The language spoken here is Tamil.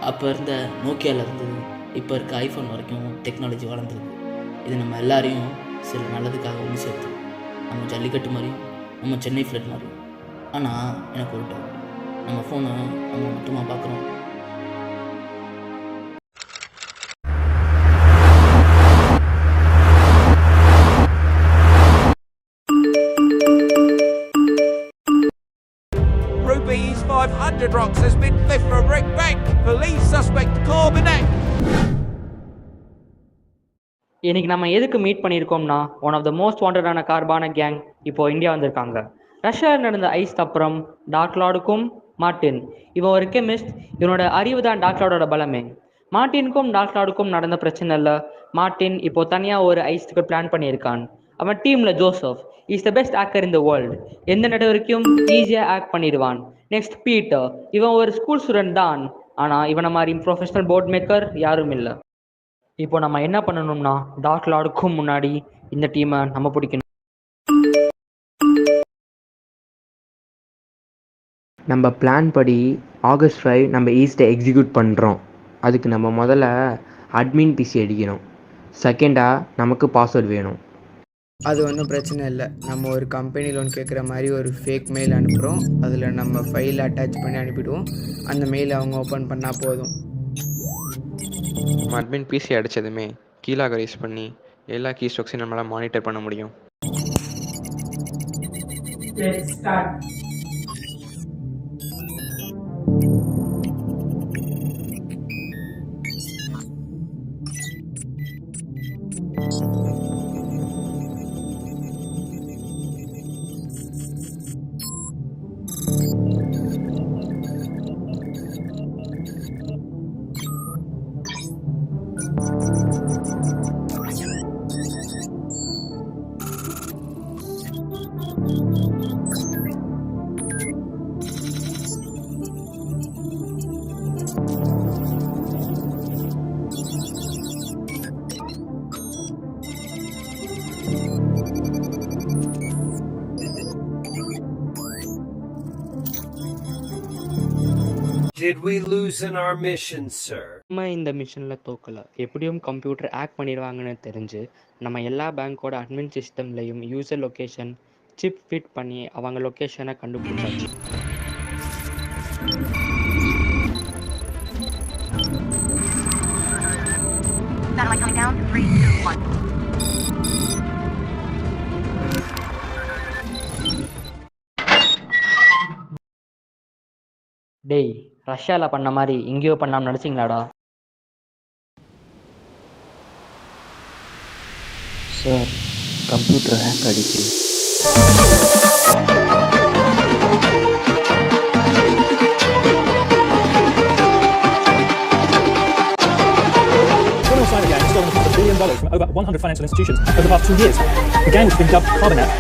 அப்போ இருந்த நோக்கியாவிலேருந்து இப்போ இருக்க ஐஃபோன் வரைக்கும் டெக்னாலஜி வளர்ந்துருக்கு. இது நம்ம எல்லாரையும் சில நல்லதுக்காக ஒன்று சேர்த்து, நம்ம ஜல்லிக்கட்டு மாதிரியும் நம்ம சென்னை ஃப்ளட் மாதிரியும். ஆனால் எனக்கு ஒரு டவுட், நம்ம ஃபோனை நம்ம மட்டுமா பார்க்குறோம்? Rupees 500 rocks has been theft from Rick Bank. Police suspect Corbinet. இன்னைக்கு நம்ம எதுக்கு மீட் பண்ணியிருக்கோம்னா, ஒன் ஆஃப் த மோஸ்ட் வாண்டடான கார்பான கேங் இப்போ இந்தியா வந்திருக்காங்க. ரஷ்யாவில் நடந்த ஐஸ் அப்புறம் டார்க்லார்டுக்கும் மார்ட்டின், இவன் ஒரு கெமிஸ்ட். இவனோட அறிவு தான் டார்க்லார்டோட பலமே. மார்ட்டினுக்கும் டார்க்லார்டுக்கும் நடந்த பிரச்சனை இல்லை. மார்ட்டின் இப்போ தனியாக ஒரு ஐஸ்க்கு பிளான் பண்ணியிருக்கான். அவன் டீமில் Joseph is the best actor in the world. எந்த நெட்வொர்க்கையும் ஈஸியாக ஆக்ட் பண்ணிடுவான். நெக்ஸ்ட் பீட்டர், இவன் ஒரு ஸ்கூல் ஸ்டூடெண்ட் தான், ஆனால் இவனை மாதிரி ப்ரொஃபஷனல் போர்ட் மேக்கர் யாரும் இல்லை. இப்போ நம்ம என்ன பண்ணணும்னா, டார்க்லார்டுக்கும் முன்னாடி இந்த டீமை நம்ம பிடிக்கணும். நம்ம பிளான் படி ஆகஸ்ட் 5 நம்ம ஈஸ்ட்டை எக்ஸிக்யூட் பண்ணுறோம். அதுக்கு நம்ம முதல்ல அட்மின் பிசி அடிக்கணும். செகண்டாக நமக்கு பாஸ்வேர்டு வேணும். அது ஒன்றும் பிரச்சனை இல்லை. நம்ம ஒரு கம்பெனி லோன் கேட்குற மாதிரி ஒரு ஃபேக் மெயில் அனுப்புகிறோம். அதில் நம்ம ஃபைல் அட்டாச் பண்ணி அனுப்பிடுவோம். அந்த மெயிலை அவங்க ஓப்பன் பண்ணால் போதும். நம்ம அட்மின் பிசி அடித்ததுமே கீழாக ரைஸ் பண்ணி எல்லா கீ ஸ்ட்ரோக்ஸையும் நம்மளால் மானிட்டர் பண்ண முடியும். Did we lose in our mission, sir? நம்ம இந்த மிஷனில் தோக்கலை. எப்படியும் கம்ப்யூட்டர் ஆக்ட் பண்ணிடுவாங்கன்னு தெரிஞ்சு நம்ம எல்லா பேங்க்கோட அட்மின் சிஸ்டம்லையும் யூசர் லொக்கேஷன் சிப் ஃபிட் பண்ணி அவங்க லொக்கேஷனை கண்டுபிடிச்சாச்சு. டேய், ரஷ்யாவில் பண்ண மாதிரி எங்கேயோ பண்ணலாம்னு நினச்சிங்களாடா? சார், கம்ப்யூட்டர் ஹேக் ஆகிடுச்சு. Cyber gang has stolen $1 billion from over 100 financial institutions over the past 2 years. The gang, which has been dubbed Carbonet,